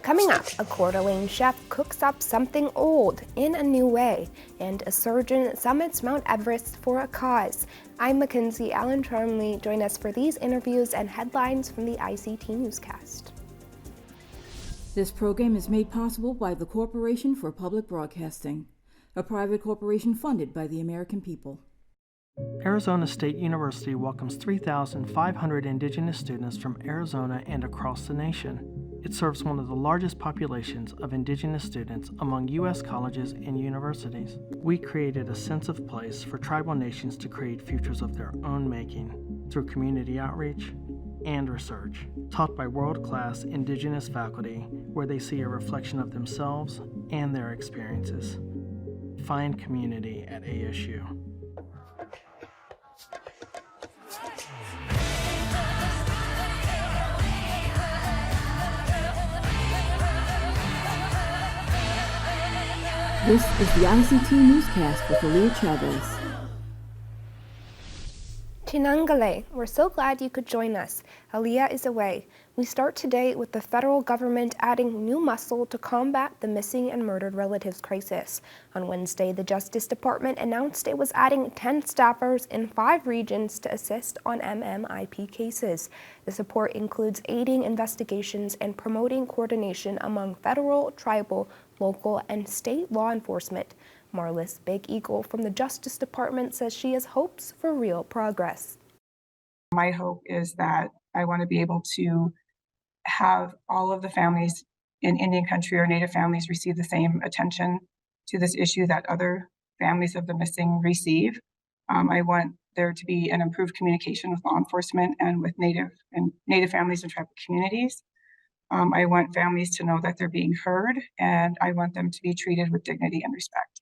Coming up, a Coeur d'Alene chef cooks up something old in a new way, and a surgeon summits Mount Everest for a cause. I'm Mackenzie Allen Charmley. Join us for these interviews and headlines from the ICT Newscast. This program is made possible by the Corporation for Public Broadcasting, a private corporation funded by the American people. Arizona State University welcomes 3,500 Indigenous students from Arizona and across the nation. It serves one of the largest populations of Indigenous students among U.S. colleges and universities. We created a sense of place for tribal nations to create futures of their own making through community outreach and research, taught by world-class Indigenous faculty where they see a reflection of themselves and their experiences. Find community at ASU. This is the ICT Newscast with Aaliyah Chavez. Chinangale, we're so glad you could join us. Aaliyah is away. We start today with the federal government adding new muscle to combat the missing and murdered relatives crisis. On Wednesday, the Justice Department announced it was adding 10 staffers in 5 regions to assist on MMIP cases. The support includes aiding investigations and promoting coordination among federal, tribal, local, and state law enforcement. Marlis Big Eagle from the Justice Department says she has hopes for real progress. My hope is that I want to be able to have all of the families in Indian country or Native families receive the same attention to this issue that other families of the missing receive. I want there to be an improved communication with law enforcement and with Native families and tribal communities. I want families to know that they're being heard, and I want them to be treated with dignity and respect.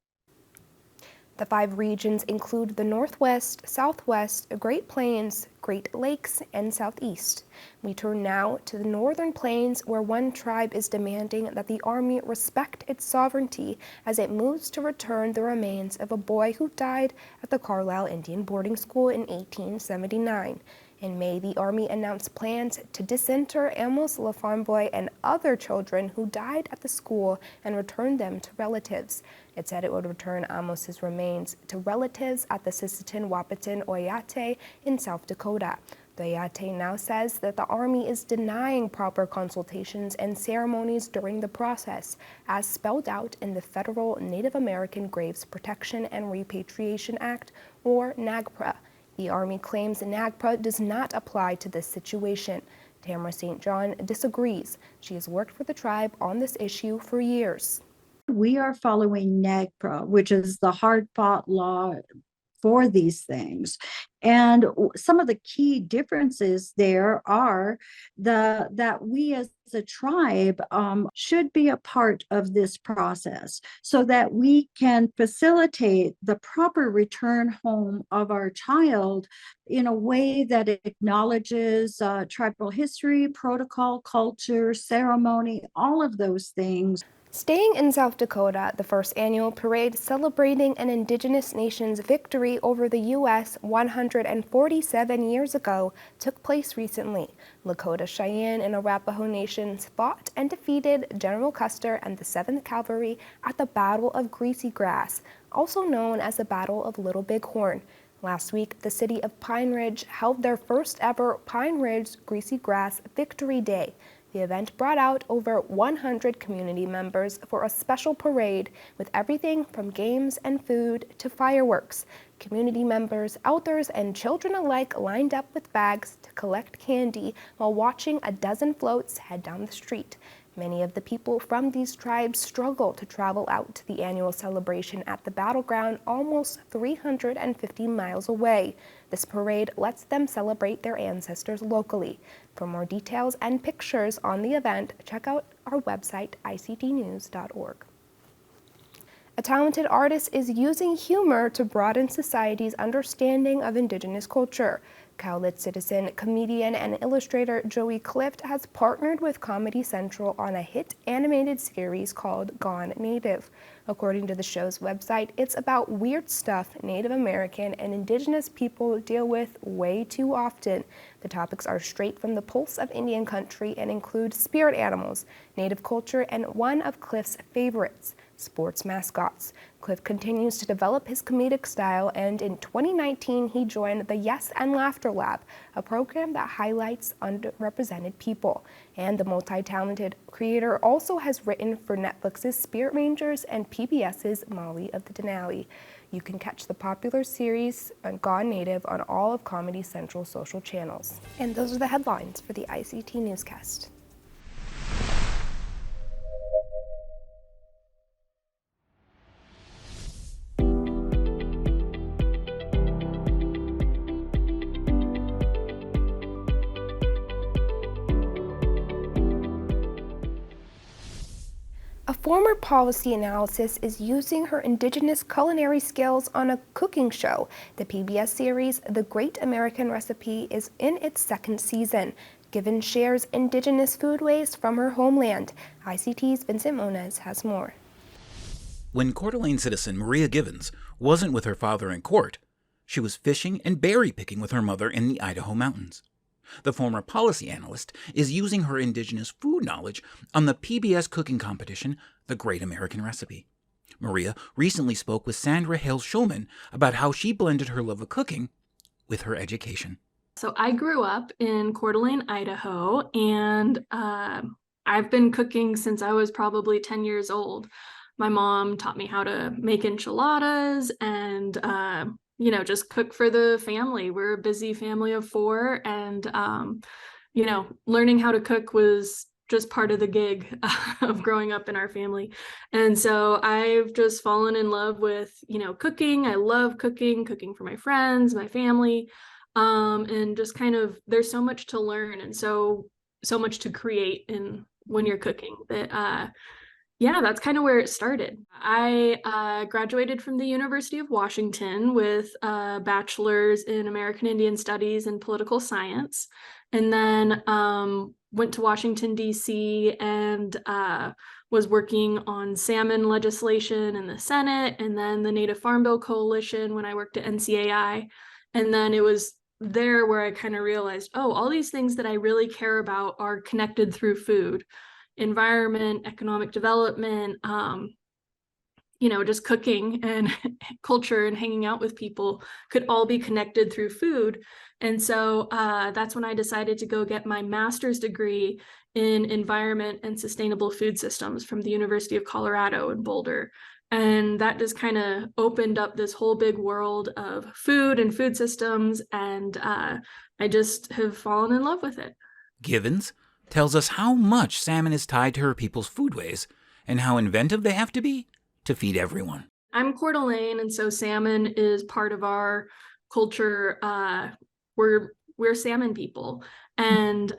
The 5 regions include the Northwest, Southwest, Great Plains, Great Lakes, and Southeast. We turn now to the Northern Plains, where one tribe is demanding that the Army respect its sovereignty as it moves to return the remains of a boy who died at the Carlisle Indian Boarding School in 1879. In May, the Army announced plans to disinter Amos Lafarboy and other children who died at the school and return them to relatives. It said it would return Amos's remains to relatives at the Sisseton Wahpeton Oyate in South Dakota. The Oyate now says that the Army is denying proper consultations and ceremonies during the process, as spelled out in the Federal Native American Graves Protection and Repatriation Act, or NAGPRA. The Army claims NAGPRA does not apply to this situation. Tamara St. John disagrees. She has worked for the tribe on this issue for years. We are following NAGPRA, which is the hard-fought law for these things. And some of the key differences there are that we as a tribe should be a part of this process so that we can facilitate the proper return home of our child in a way that acknowledges tribal history, protocol, culture, ceremony, all of those things. Staying in South Dakota, the first annual parade celebrating an Indigenous nation's victory over the U.S. 147 years ago took place recently. Lakota, Cheyenne, and Arapaho nations fought and defeated General Custer and the 7th Cavalry at the Battle of Greasy Grass, also known as the Battle of Little Bighorn. Last week, the city of Pine Ridge held their first ever Pine Ridge Greasy Grass Victory Day. The event brought out over 100 community members for a special parade with everything from games and food to fireworks. Community members, elders, and children alike lined up with bags to collect candy while watching a dozen floats head down the street. Many of the people from these tribes struggle to travel out to the annual celebration at the battleground almost 350 miles away. This parade lets them celebrate their ancestors locally. For more details and pictures on the event, check out our website, ictnews.org. A talented artist is using humor to broaden society's understanding of Indigenous culture. Cowlitz citizen, comedian, and illustrator Joey Clift has partnered with Comedy Central on a hit animated series called Gone Native. According to the show's website, it's about weird stuff Native American and Indigenous people deal with way too often. The topics are straight from the pulse of Indian country and include spirit animals, Native culture, and one of Cliff's favorites, sports mascots. Cliff continues to develop his comedic style, and in 2019 he joined the Yes and Laughter Lab, a program that highlights underrepresented people. And the multi-talented creator also has written for Netflix's Spirit Rangers and PBS's Molly of the Denali. You can catch the popular series on Gone Native on all of Comedy Central's social channels. And those are the headlines for the ICT Newscast. A former policy analyst is using her Indigenous culinary skills on a cooking show. The PBS series, The Great American Recipe, is in its second season. Given shares Indigenous foodways from her homeland. ICT's Vincent Moniz has more. When Coeur d'Alene citizen Maria Givens wasn't with her father in court, she was fishing and berry picking with her mother in the Idaho mountains. The former policy analyst is using her Indigenous food knowledge on the PBS cooking competition, The Great American Recipe. Maria recently spoke with Sandra Hale-Schulman about how she blended her love of cooking with her education. So I grew up in Coeur d'Alene, Idaho, and I've been cooking since I was probably 10 years old. My mom taught me how to make enchiladas and just cook for the family. We're a busy family of 4, and learning how to cook was just part of the gig of growing up in our family. And so I've just fallen in love with, cooking. I love cooking for my friends, my family, and just kind of, there's so much to learn and so much to create when you're cooking that, that's kind of where it started. I graduated from the University of Washington with a bachelor's in American Indian Studies and Political Science, and then went to Washington, D.C. and was working on salmon legislation in the Senate, and then the Native Farm Bill Coalition when I worked at NCAI. And then it was there where I kind of realized, all these things that I really care about are connected through food. Environment, economic development, just cooking and culture and hanging out with people could all be connected through food. And so that's when I decided to go get my master's degree in environment and sustainable food systems from the University of Colorado in Boulder. And that just kind of opened up this whole big world of food and food systems. And I just have fallen in love with it. Givens tells us how much salmon is tied to her people's foodways and how inventive they have to be to feed everyone. I'm Coeur d'Alene, and so salmon is part of our culture. We're salmon people. And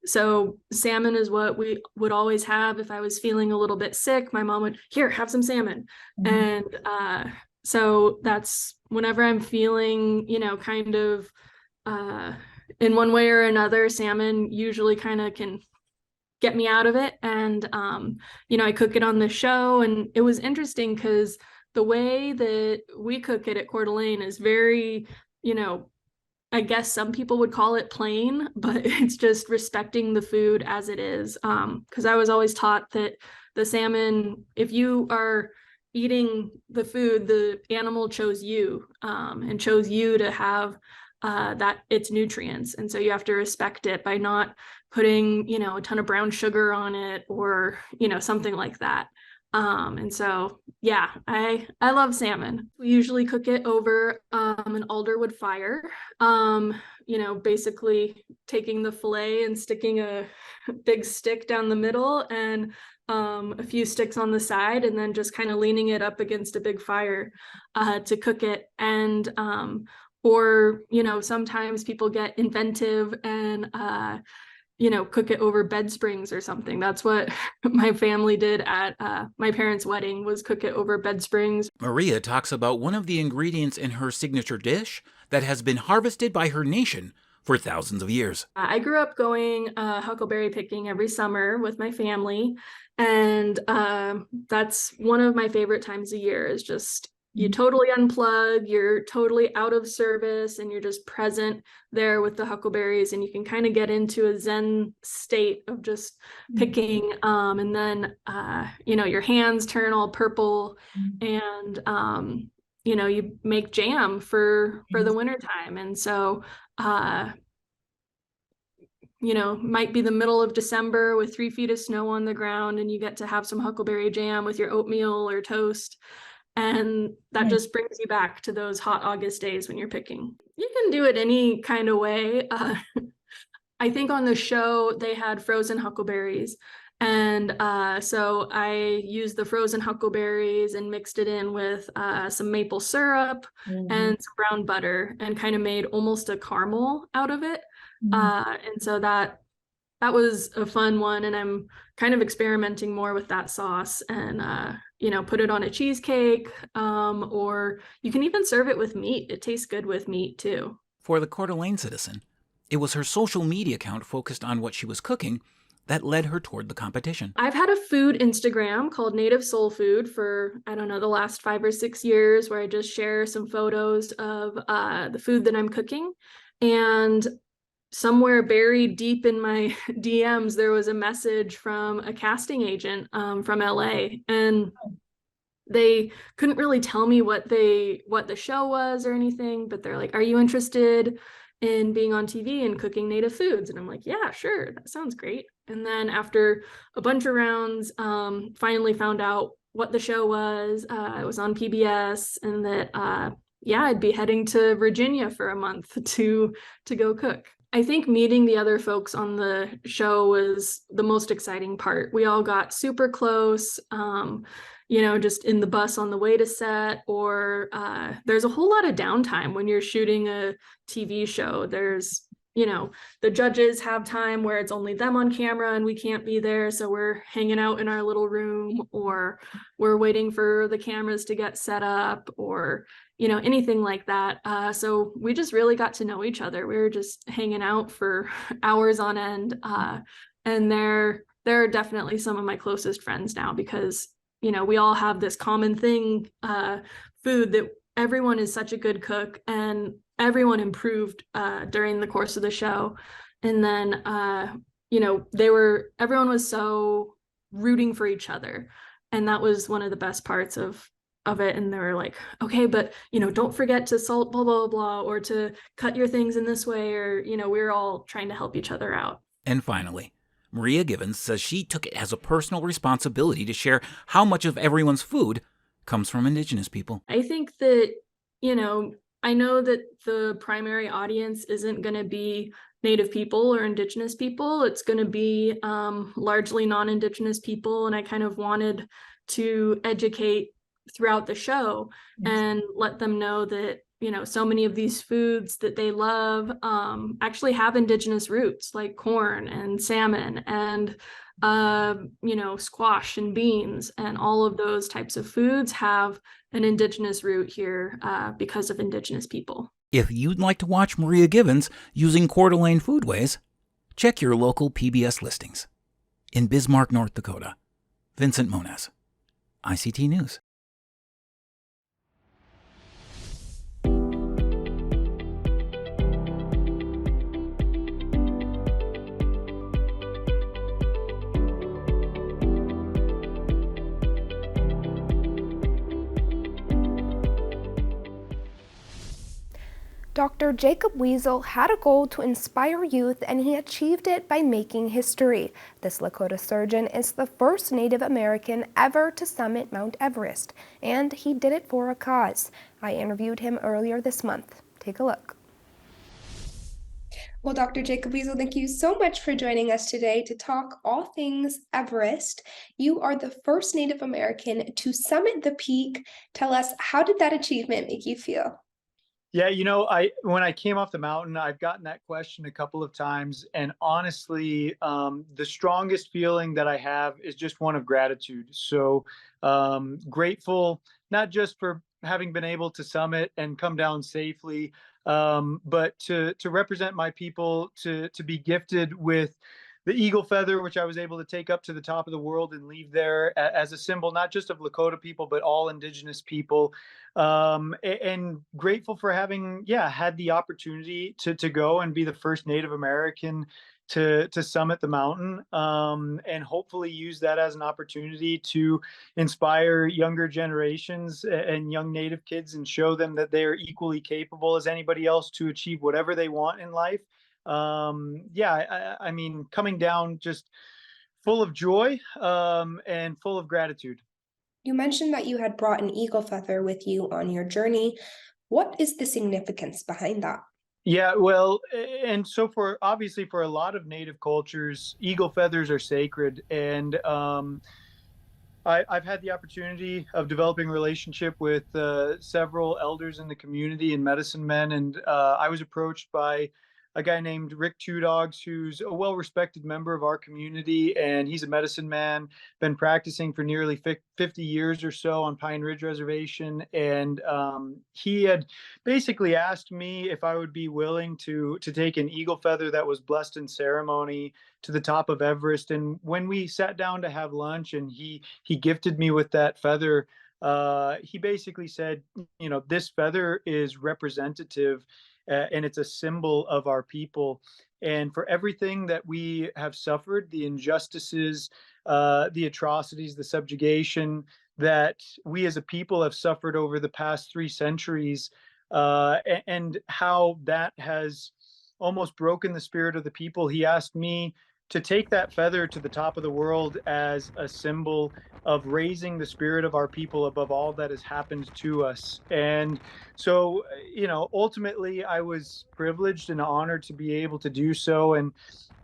so salmon is what we would always have. If I was feeling a little bit sick, my mom would, here, have some salmon. And so that's whenever I'm feeling, kind of in one way or another, salmon usually kind of can get me out of it. And, I cook it on the show. And it was interesting because the way that we cook it at Coeur d'Alene is very, I guess some people would call it plain, but it's just respecting the food as it is. Because I was always taught that the salmon, if you are eating the food, the animal chose you and chose you to have that its nutrients. And so you have to respect it by not putting, a ton of brown sugar on it or, something like that. And so, I love salmon. We usually cook it over an alderwood fire, basically taking the fillet and sticking a big stick down the middle and a few sticks on the side, and then just kind of leaning it up against a big fire to cook it. And or, sometimes people get inventive and, cook it over bed springs or something. That's what my family did at my parents' wedding, was cook it over bed springs. Maria talks about one of the ingredients in her signature dish that has been harvested by her nation for thousands of years. I grew up going huckleberry picking every summer with my family, and that's one of my favorite times of year. Is just you totally unplug, you're totally out of service, and you're just present there with the huckleberries, and you can kind of get into a zen state of just picking. And then your hands turn all purple, and you make jam for the winter time. And so might be the middle of December with 3 feet of snow on the ground, and you get to have some huckleberry jam with your oatmeal or toast. And that just brings you back to those hot August days when you're picking. You can do it any kind of way. I think on the show they had frozen huckleberries. And so I used the frozen huckleberries and mixed it in with some maple syrup and some brown butter, and kind of made almost a caramel out of it. And so that was a fun one, and I'm kind of experimenting more with that sauce, and put it on a cheesecake, or you can even serve it with meat. It tastes good with meat too. For the Coeur d'Alene citizen, it was her social media account focused on what she was cooking that led her toward the competition. I've had a food Instagram called Native Soul Food for, I don't know, the last 5 or 6 years, where I just share some photos of the food that I'm cooking. And somewhere buried deep in my DMs, there was a message from a casting agent from LA, and they couldn't really tell me what the show was or anything, but they're like, "Are you interested in being on TV and cooking native foods?" And I'm like, "Yeah, sure, that sounds great." And then after a bunch of rounds, finally found out what the show was. It was on PBS, and that I'd be heading to Virginia for a month to go cook. I think meeting the other folks on the show was the most exciting part. We all got super close, just in the bus on the way to set, or there's a whole lot of downtime when you're shooting a TV show. There's, the judges have time where it's only them on camera and we can't be there. So we're hanging out in our little room, or we're waiting for the cameras to get set up, or anything like that. So we just really got to know each other. We were just hanging out for hours on end. And they're definitely some of my closest friends now, because, we all have this common thing, food, that everyone is such a good cook, and everyone improved during the course of the show. And then, everyone was so rooting for each other. And that was one of the best parts of it. And they were like, "Okay, but don't forget to salt blah blah blah, or to cut your things in this way," or we were all trying to help each other out. And finally, Maria Givens says she took it as a personal responsibility to share how much of everyone's food comes from Indigenous people. I think that, I know that the primary audience isn't going to be Native people or Indigenous people. It's going to be largely non-Indigenous people. And I kind of wanted to educate throughout the show and let them know that, so many of these foods that they love actually have Indigenous roots, like corn and salmon and, squash and beans, and all of those types of foods have an Indigenous root here because of Indigenous people. If you'd like to watch Maria Givens using Coeur d'Alene foodways, check your local PBS listings. In Bismarck, North Dakota, Vincent Moniz, ICT News. Dr. Jacob Weasel had a goal to inspire youth, and he achieved it by making history. This Lakota surgeon is the first Native American ever to summit Mount Everest, and he did it for a cause. I interviewed him earlier this month. Take a look. Well, Dr. Jacob Weasel, thank you so much for joining us today to talk all things Everest. You are the first Native American to summit the peak. Tell us, how did that achievement make you feel? Yeah, when I came off the mountain, I've gotten that question a couple of times, and honestly, the strongest feeling that I have is just one of gratitude. So grateful, not just for having been able to summit and come down safely, but to represent my people, to be gifted with the eagle feather, which I was able to take up to the top of the world and leave there as a symbol, not just of Lakota people, but all Indigenous people. And grateful for having, yeah, had the opportunity to go and be the first Native American to summit the mountain, and hopefully use that as an opportunity to inspire younger generations and young Native kids and show them that they are equally capable as anybody else to achieve whatever they want in life. Yeah, I mean, coming down just full of joy, and full of gratitude. You mentioned that you had brought an eagle feather with you on your journey. What is the significance behind that? Yeah, well, and so for obviously for a lot of Native cultures, eagle feathers are sacred, and I've had the opportunity of developing a relationship with several elders in the community and medicine men, and I was approached by a guy named Rick Two Dogs, who's a well-respected member of our community, and he's a medicine man, been practicing for nearly 50 years or so on Pine Ridge Reservation, and he had basically asked me if I would be willing to take an eagle feather that was blessed in ceremony to the top of Everest. And when we sat down to have lunch, and he gifted me with that feather, he basically said, you know, this feather is representative, and it's a symbol of our people. And for everything that we have suffered, the injustices, the atrocities, the subjugation that we as a people have suffered over the past 3 centuries, and how that has almost broken the spirit of the people, he asked me to take that feather to the top of the world as a symbol of raising the spirit of our people above all that has happened to us. And so, you know, ultimately, I was privileged and honored to be able to do so. And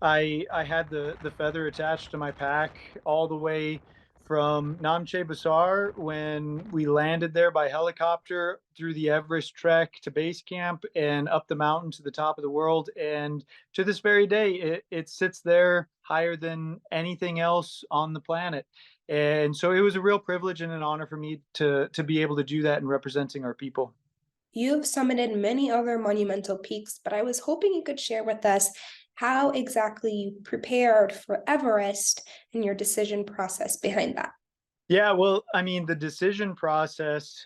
I had the feather attached to my pack all the way from Namche Bazaar when we landed there by helicopter, through the Everest trek to base camp and up the mountain to the top of the world. And to this very day, it sits there higher than anything else on the planet. And so it was a real privilege and an honor for me to be able to do that in representing our people. You've summited many other monumental peaks, but I was hoping you could share with us how exactly you prepared for Everest and your decision process behind that. Yeah, well, I mean, the decision process,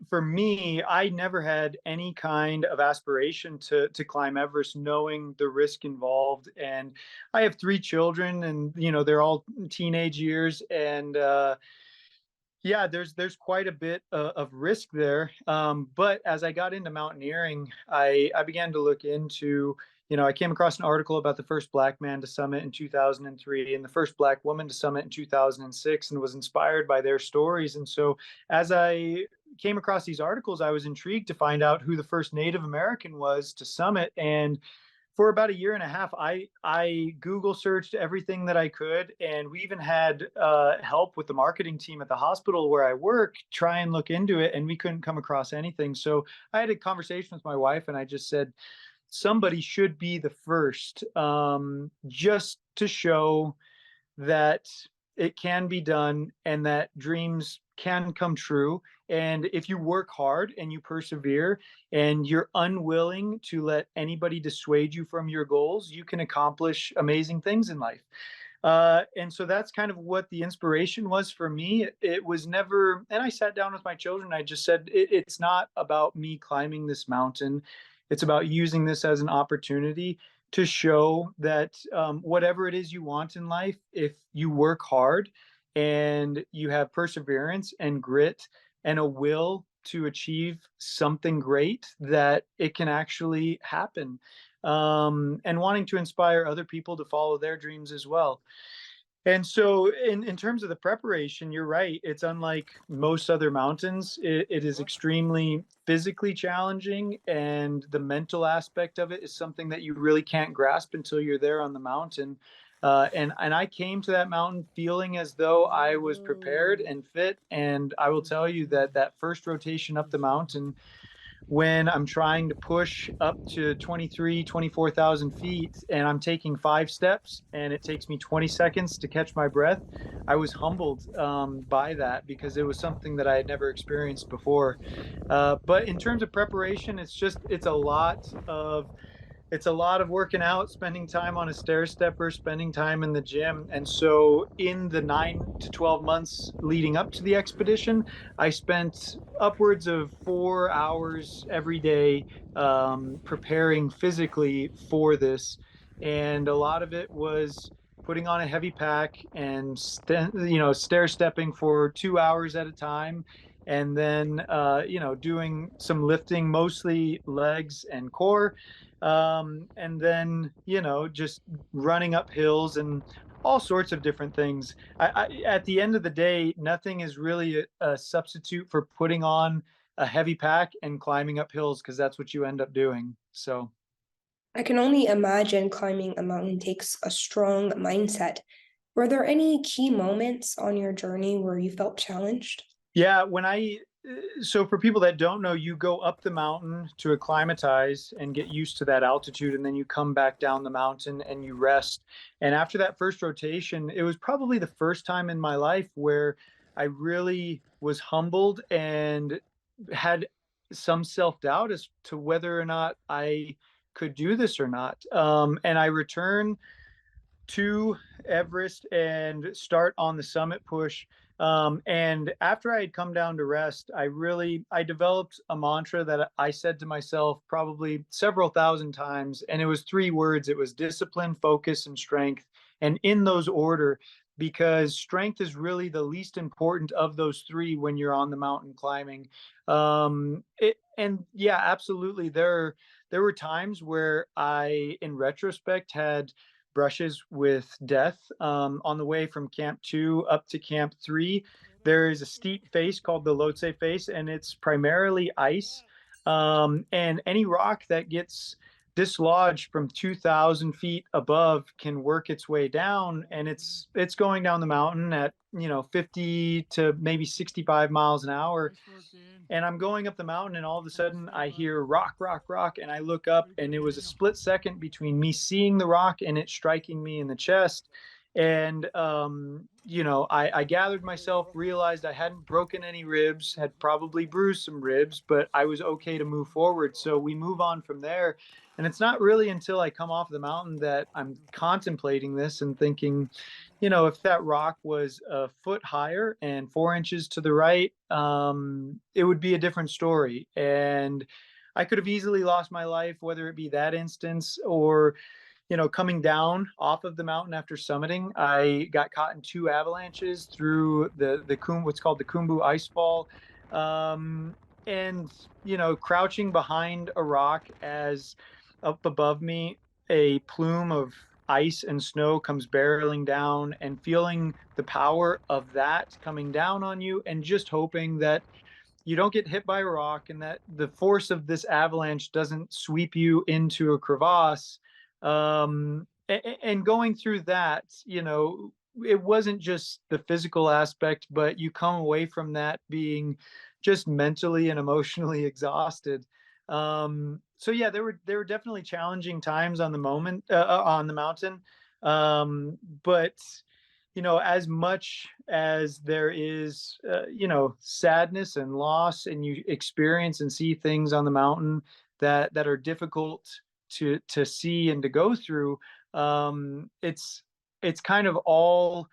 for me, I never had any kind of aspiration to climb Everest, knowing the risk involved. And I have 3 children, and you know they're all teenage years, and yeah, there's quite a bit of risk there. But as I got into mountaineering, I began to look into, you know, I came across an article about the first Black man to summit in 2003 and the first Black woman to summit in 2006, and was inspired by their stories. And so as I came across these articles, I was intrigued to find out who the first Native American was to summit. And for about a year and a half, I Google searched everything that I could, and we even had help with the marketing team at the hospital where I work try and look into it, and we couldn't come across anything. So I had a conversation with my wife, and I just said somebody should be the first, just to show that it can be done and that dreams can come true. And if you work hard and you persevere and you're unwilling to let anybody dissuade you from your goals, you can accomplish amazing things in life. And so that's kind of what the inspiration was for me. It was never, and I sat down with my children. I just said, it's not about me climbing this mountain. It's about using this as an opportunity to show that whatever it is you want in life, if you work hard and you have perseverance and grit and a will to achieve something great, that it can actually happen. And wanting to inspire other people to follow their dreams as well. And so, in terms of the preparation, you're right. It's unlike most other mountains. It is extremely physically challenging, and the mental aspect of it is something that you really can't grasp until you're there on the mountain. And I came to that mountain feeling as though I was prepared and fit. And I will tell you that that first rotation up the mountain when I'm trying to push up to 24,000 feet and I'm taking 5 steps and it takes me 20 seconds to catch my breath. I was humbled by that because it was something that I had never experienced before. But in terms of preparation, it's a lot of working out, spending time on a stair stepper, spending time in the gym. And so, in the 9 to 12 months leading up to the expedition, I spent upwards of 4 hours every day preparing physically for this. And a lot of it was putting on a heavy pack and stair stepping for 2 hours at a time, and then doing some lifting, mostly legs and core, and then just running up hills and all sorts of different things. At the end of the day, nothing is really a substitute for putting on a heavy pack and climbing up hills, because that's what you end up doing. So I can only imagine climbing a mountain takes a strong mindset. Were there any key moments on your journey where you felt challenged? yeah, so for people that don't know, you go up the mountain to acclimatize and get used to that altitude, and then you come back down the mountain and you rest. And after that first rotation, it was probably the first time in my life where I really was humbled and had some self-doubt as to whether or not I could do this or not. And I return to Everest and start on the summit push. And after I had come down to rest, I developed a mantra that I said to myself probably several thousand times, and it was 3 words. It was discipline, focus, and strength, and in those order, because strength is really the least important of those three when you're on the mountain climbing. And yeah, absolutely, there were times where I, in retrospect, had brushes with death. On the way from Camp 2 up to Camp 3, there is a steep face called the Lhotse face, and it's primarily ice. And any rock that gets dislodged from 2,000 feet above can work its way down, and it's going down the mountain at 50 to maybe 65 miles an hour. And I'm going up the mountain, and all of a sudden I hear rock, rock, rock, and I look up, and it was a split second between me seeing the rock and it striking me in the chest. And I gathered myself, realized I hadn't broken any ribs, had probably bruised some ribs, but I was okay to move forward. So we move on from there. And it's not really until I come off the mountain that I'm contemplating this and thinking, if that rock was a foot higher and 4 inches to the right, it would be a different story. And I could have easily lost my life, whether it be that instance or, coming down off of the mountain after summiting. I got caught in 2 avalanches through what's called the Khumbu Icefall. And, crouching behind a rock as up above me, a plume of ice and snow comes barreling down, and feeling the power of that coming down on you, and just hoping that you don't get hit by a rock and that the force of this avalanche doesn't sweep you into a crevasse. And going through that, it wasn't just the physical aspect, but you come away from that being just mentally and emotionally exhausted. So yeah, there were definitely challenging times on the mountain. But as much as there is sadness and loss, and you experience and see things on the mountain that are difficult to see and to go through, it's kind of all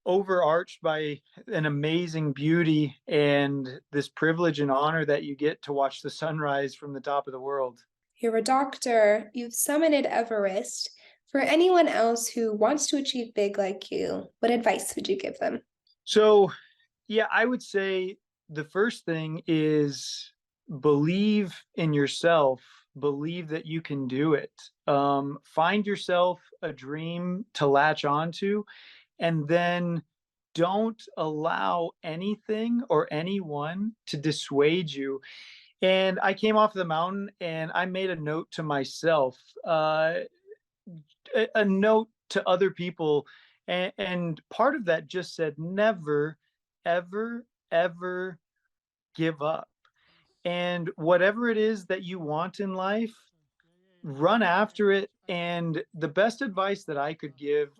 overarched by an amazing beauty and this privilege and honor that you get to watch the sunrise from the top of the world. You're a doctor, you've summited Everest. For anyone else who wants to achieve big like you, what advice would you give them? So, yeah, I would say the first thing is believe in yourself, believe that you can do it. Find yourself a dream to latch onto, and then don't allow anything or anyone to dissuade you. And I came off the mountain and I made a note to myself, a note to other people. And part of that just said, never, ever, ever give up. And whatever it is that you want in life, run after it. And the best advice that I could give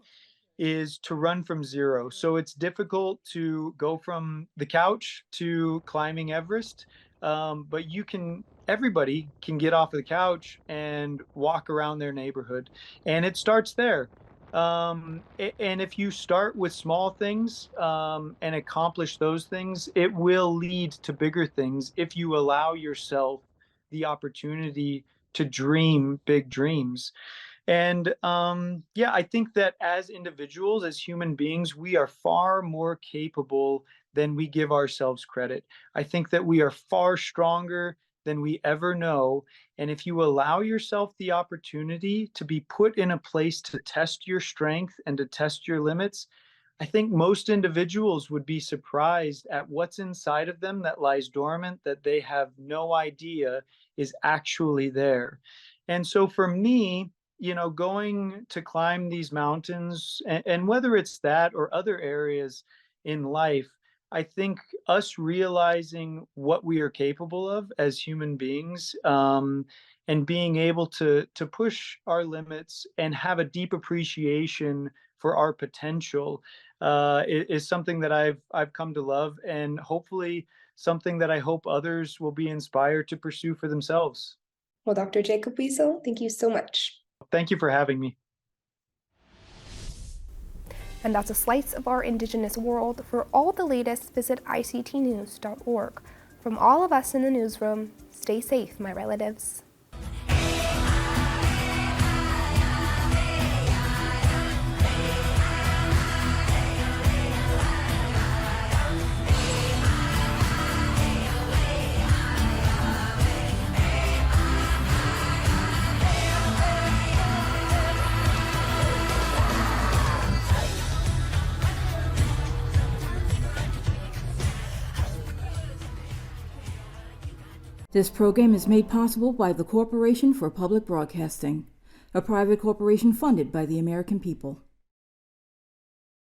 is to run from zero. So it's difficult to go from the couch to climbing Everest, but everybody can get off of the couch and walk around their neighborhood. And it starts there. And if you start with small things and accomplish those things, it will lead to bigger things if you allow yourself the opportunity to dream big dreams. And yeah, I think that as individuals, as human beings, we are far more capable than we give ourselves credit. I think that we are far stronger than we ever know. And if you allow yourself the opportunity to be put in a place to test your strength and to test your limits, I think most individuals would be surprised at what's inside of them that lies dormant, that they have no idea is actually there. And so for me, going to climb these mountains, and whether it's that or other areas in life, I think us realizing what we are capable of as human beings, and being able to push our limits and have a deep appreciation for our potential, is something that I've come to love, and hopefully something that I hope others will be inspired to pursue for themselves. Well, Dr. Jacob Wiesel, thank you so much. Thank you for having me. And that's a slice of our Indigenous world. For all the latest, visit ictnews.org. From all of us in the newsroom, stay safe, my relatives. This program is made possible by the Corporation for Public Broadcasting, a private corporation funded by the American people.